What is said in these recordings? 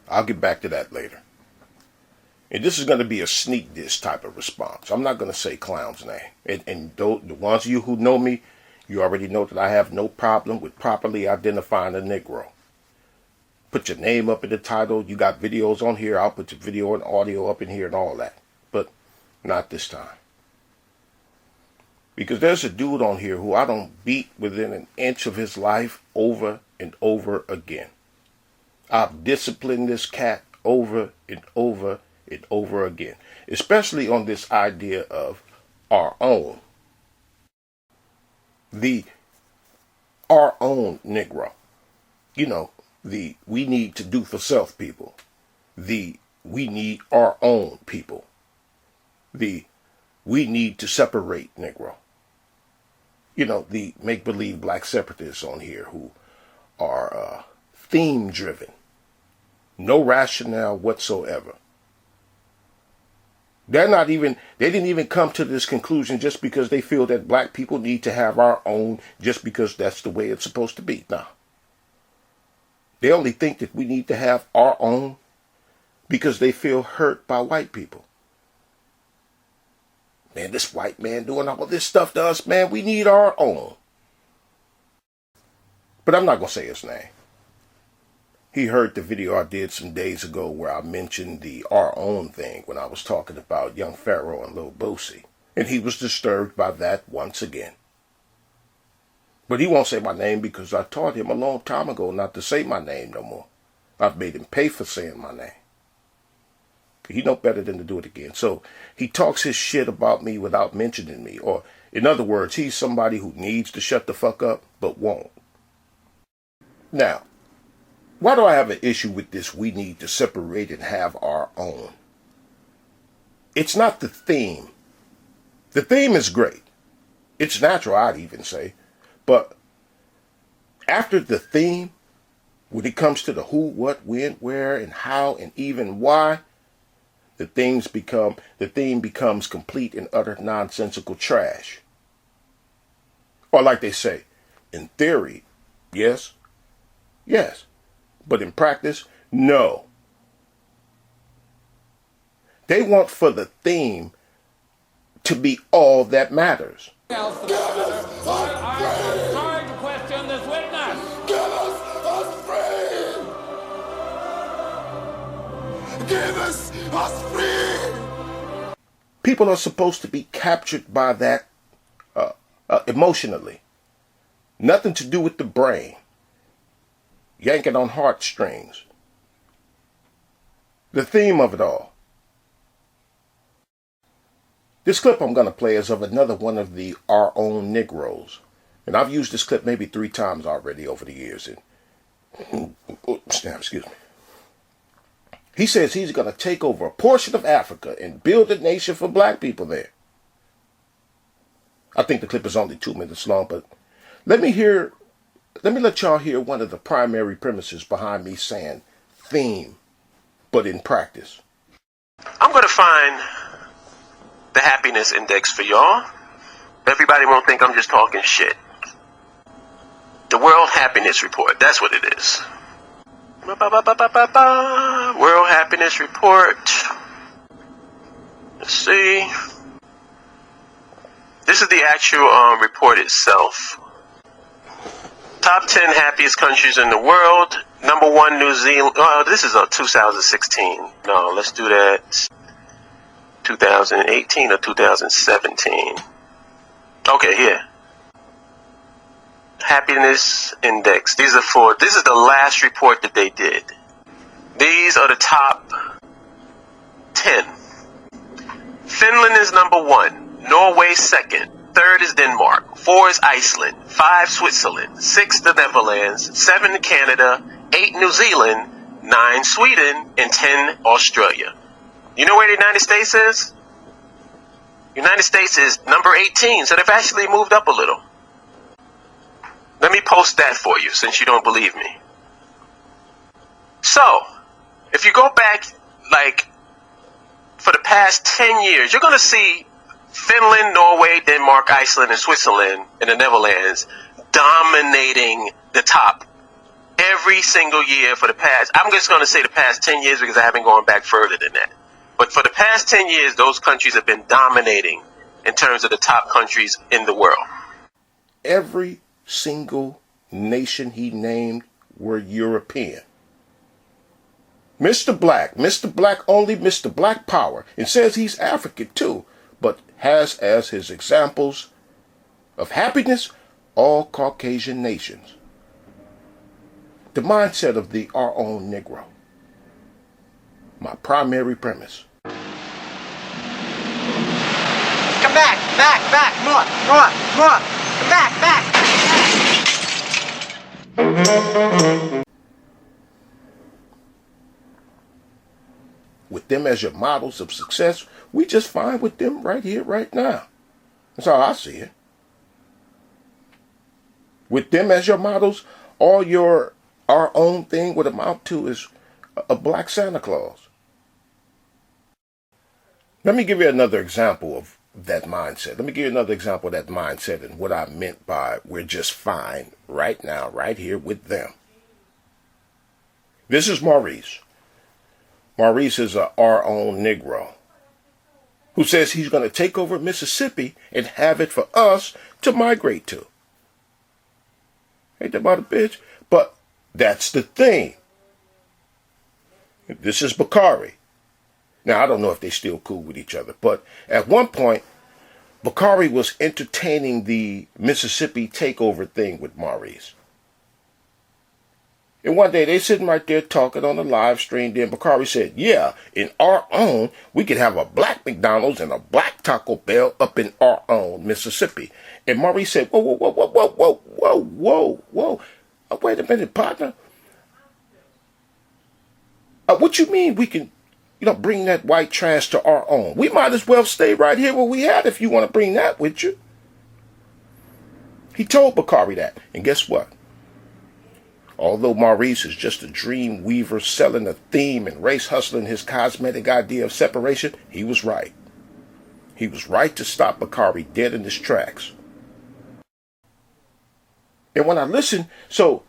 I'll get back to that later. And this is going to be a sneak diss type of response. I'm not going to say clown's name. And the ones of you who know me, you already know that I have no problem with properly identifying a Negro. Put your name up in the title. You got videos on here. I'll put your video and audio up in here and all that. But not this time. Because there's a dude on here who I don't beat within an inch of his life over and over again. I've disciplined this cat over and over and over again. Especially on this idea of our own. Our own Negro. You know, the we need to do for self people. The we need our own people. The we need to separate Negro. You know, the make-believe black separatists on here who are theme-driven. No rationale whatsoever. They didn't even come to this conclusion just because they feel that black people need to have our own, just because that's the way it's supposed to be. No. They only think that we need to have our own because they feel hurt by white people. Man, this white man doing all this stuff to us, man, we need our own. But I'm not going to say his name. He heard the video I did some days ago where I mentioned the our own thing when I was talking about Young Pharaoh and Lil Boosie. And he was disturbed by that once again. But he won't say my name because I taught him a long time ago not to say my name no more. I've made him pay for saying my name. He know better than to do it again. So he talks his shit about me without mentioning me. Or in other words, he's somebody who needs to shut the fuck up but won't. Now, why do I have an issue with this we need to separate and have our own? It's not the theme. The theme is great. It's natural, I'd even say. But after the theme, when it comes to the who, what, when, where, and how, and even why, the theme becomes complete and utter nonsensical trash. Or like they say, in theory, yes, yes. But in practice, no. They want for the theme to be all that matters. I'm sorry to question this witness. Give us free! Give us free! People are supposed to be captured by that emotionally. Nothing to do with the brain. Yanking on heartstrings. The theme of it all. This clip I'm going to play is of another one of the Our Own Negroes. And I've used this clip maybe 3 times already over the years. And, excuse me. He says he's going to take over a portion of Africa and build a nation for black people there. I think the clip is only 2 minutes long, but let me let y'all hear one of the primary premises behind me saying theme, but in practice. I'm going to find the happiness index for y'all. Everybody won't think I'm just talking shit. The World Happiness Report, that's what it is. World Happiness Report. Let's see. This is the actual report itself. Top 10 happiest countries in the world. Number 1, New Zealand. Oh, this is 2016. No, let's do that. 2018 or 2017. Okay, here. Happiness index. This is the last report that they did. These are the top 10. Finland is number 1. Norway second. 3rd is Denmark. 4 is Iceland. 5 Switzerland. 6 the Netherlands. 7 Canada. 8 New Zealand. 9 Sweden. And 10 Australia. You know where the United States is? United States is number 18, so they've actually moved up a little. Let me post that for you since you don't believe me. So, if you go back, like, for the past 10 years, you're going to see Finland, Norway, Denmark, Iceland, and Switzerland, and the Netherlands dominating the top every single year for the past, I'm just going to say the past 10 years because I haven't gone back further than that. But for the past 10 years, those countries have been dominating in terms of the top countries in the world. Every single nation he named were European. Mr. Black only, Mr. Black Power, and says he's African too, but has as his examples of happiness all Caucasian nations. The mindset of the Our Own Negro. My primary premise. Come back, more. Come back. With them as your models of success, we just fine with them right here, right now. That's how I see it. With them as your models, all your Our Own thing would amount to is a black Santa Claus. Let me give you another example of that mindset. Let me give you another example of that mindset and what I meant by we're just fine right now, right here with them. This is Maurice. Maurice is Our Own Negro who says he's going to take over Mississippi and have it for us to migrate to. Ain't that about a bitch? But that's the thing. This is Bakari. Now, I don't know if they still cool with each other, but at one point, Bakari was entertaining the Mississippi takeover thing with Maurice. And one day, they sitting right there talking on the live stream. Then Bakari said, yeah, in Our Own, we could have a black McDonald's and a black Taco Bell up in Our Own, Mississippi. And Maurice said, whoa. Wait a minute, partner. What you mean we can, bring that white trash to Our Own? We might as well stay right here where we at if you want to bring that with you. He told Bakari that. And guess what? Although Maurice is just a dream weaver selling a theme and race hustling his cosmetic idea of separation, he was right. He was right to stop Bakari dead in his tracks. And when I listen to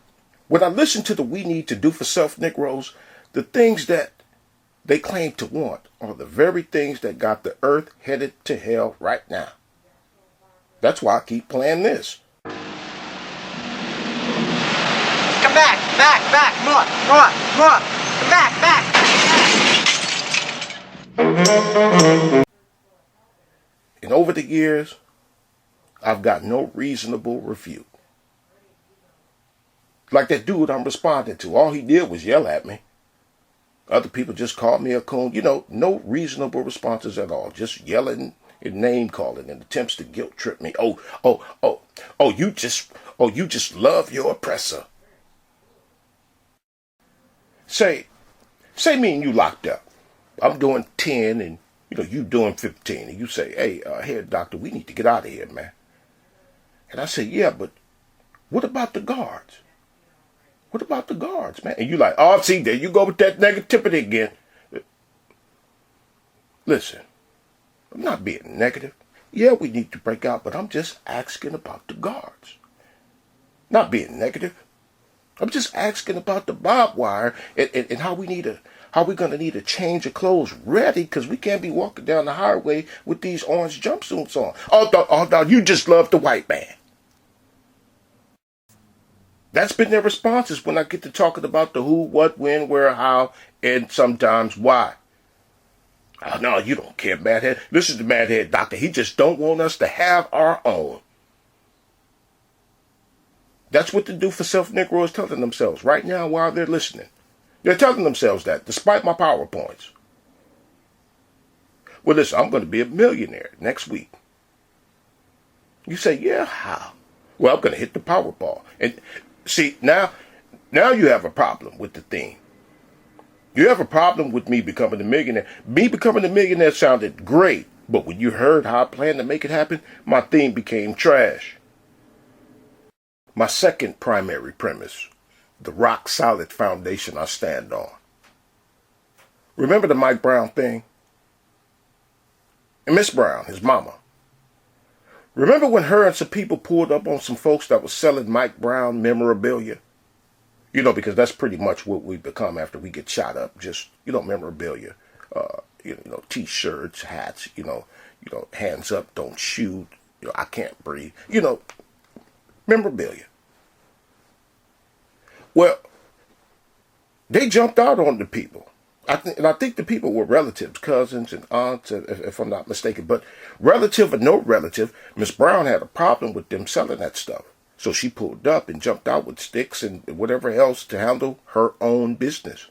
the We Need to Do for Self Negroes, the things that they claim to want are the very things that got the earth headed to hell right now. That's why I keep playing this. Come back, more. Come back. And over the years, I've got no reasonable refute. Like that dude I'm responding to, all he did was yell at me. Other people just called me a coon. No reasonable responses at all. Just yelling and name calling and attempts to guilt trip me. You just love your oppressor. Say me and you locked up. I'm doing 10 and you doing 15. And you say, hey, head doctor, we need to get out of here, man. And I say, yeah, but what about the guards? What about the guards, man? And you like, oh, see, there you go with that negativity again. Listen, I'm not being negative. Yeah, we need to break out, but I'm just asking about the guards. Not being negative. I'm just asking about the barbed wire and how we're going to need a change of clothes ready because we can't be walking down the highway with these orange jumpsuits on. Oh, no, you just love the white man. That's been their responses when I get to talking about the who, what, when, where, how, and sometimes why. Oh, no, you don't care, Madhead. Listen to Madhead, doctor. He just don't want us to have our own. That's what the Do for Self Negro is telling themselves right now while they're listening. They're telling themselves that, despite my PowerPoints. Well, listen, I'm going to be a millionaire next week. You say, yeah, how? Well, I'm going to hit the Powerball. And see, now you have a problem with the theme. You have a problem with me becoming a millionaire. Me becoming a millionaire sounded great, but when you heard how I planned to make it happen, my theme became trash. My second primary premise, the rock-solid foundation I stand on. Remember the Mike Brown thing? And Miss Brown, his mama. Remember when her and some people pulled up on some folks that was selling Mike Brown memorabilia? Because that's pretty much what we become after we get shot up. Just, memorabilia, T-shirts, hats, hands up, don't shoot, I can't breathe, memorabilia. Well, they jumped out on the people. I think the people were relatives, cousins and aunts, if I'm not mistaken. But relative or no relative, Miss Brown had a problem with them selling that stuff. So she pulled up and jumped out with sticks and whatever else to handle her own business.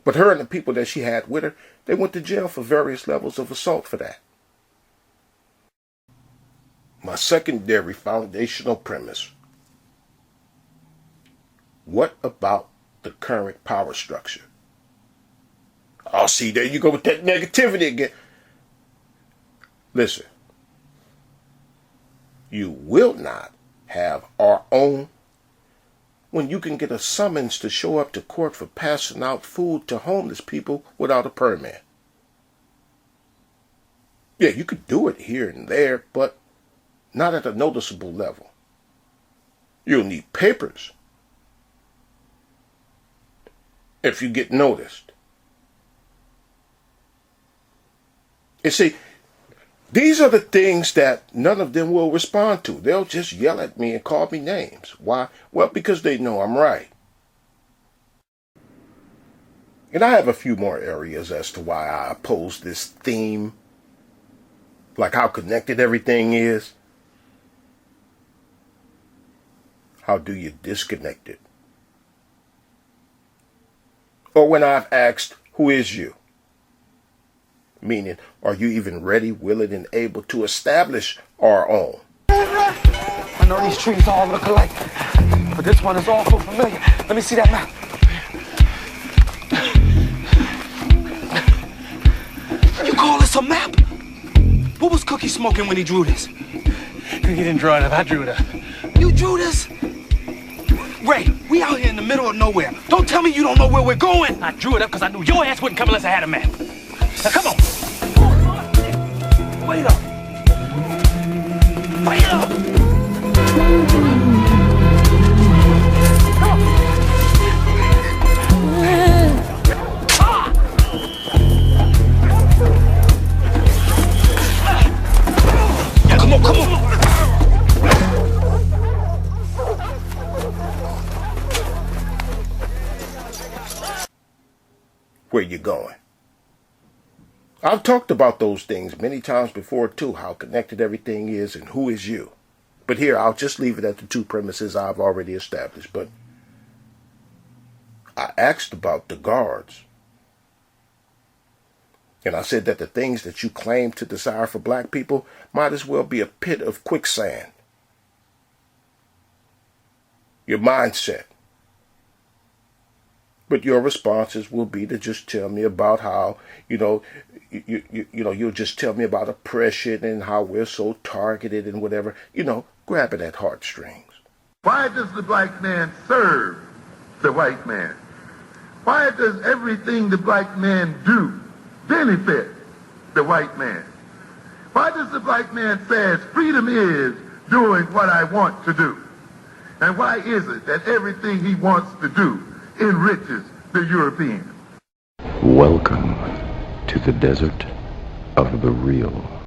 But her and the people that she had with her, they went to jail for various levels of assault for that. My secondary foundational premise. What about the current power structure? Oh, see, there you go with that negativity again. Listen. You will not have our own when you can get a summons to show up to court for passing out food to homeless people without a permit. Yeah, you could do it here and there, but not at a noticeable level. You'll need papers if you get noticed. You see, these are the things that none of them will respond to. They'll just yell at me and call me names. Why? Well, because they know I'm right. And I have a few more areas as to why I oppose this theme, like how connected everything is. How do you disconnect it? Or when I've asked, who is you? Meaning, are you even ready, willing, and able to establish our own? I know these trees all look alike, but this one is awful familiar. Let me see that map. You call this a map? What was Cookie smoking when he drew this? Cookie didn't draw it up, I drew it up. You drew this? Ray, we out here in the middle of nowhere. Don't tell me you don't know where we're going. I drew it up because I knew your ass wouldn't come unless I had a map. Now come on. Wait up. Wait up. Yeah, come on, come on. Where you going? I've talked about those things many times before too, how connected everything is and who is you. But here, I'll just leave it at the two premises I've already established. But I asked about the guards. And I said that the things that you claim to desire for black people might as well be a pit of quicksand. Your mindset. But your responses will be to just tell me about how, you'll just tell me about oppression and how we're so targeted and whatever, grabbing at heartstrings. Why does the black man serve the white man? Why does everything the black man do benefit the white man? Why does the black man say freedom is doing what I want to do? And why is it that everything he wants to do enriches the European? Welcome to the desert of the real.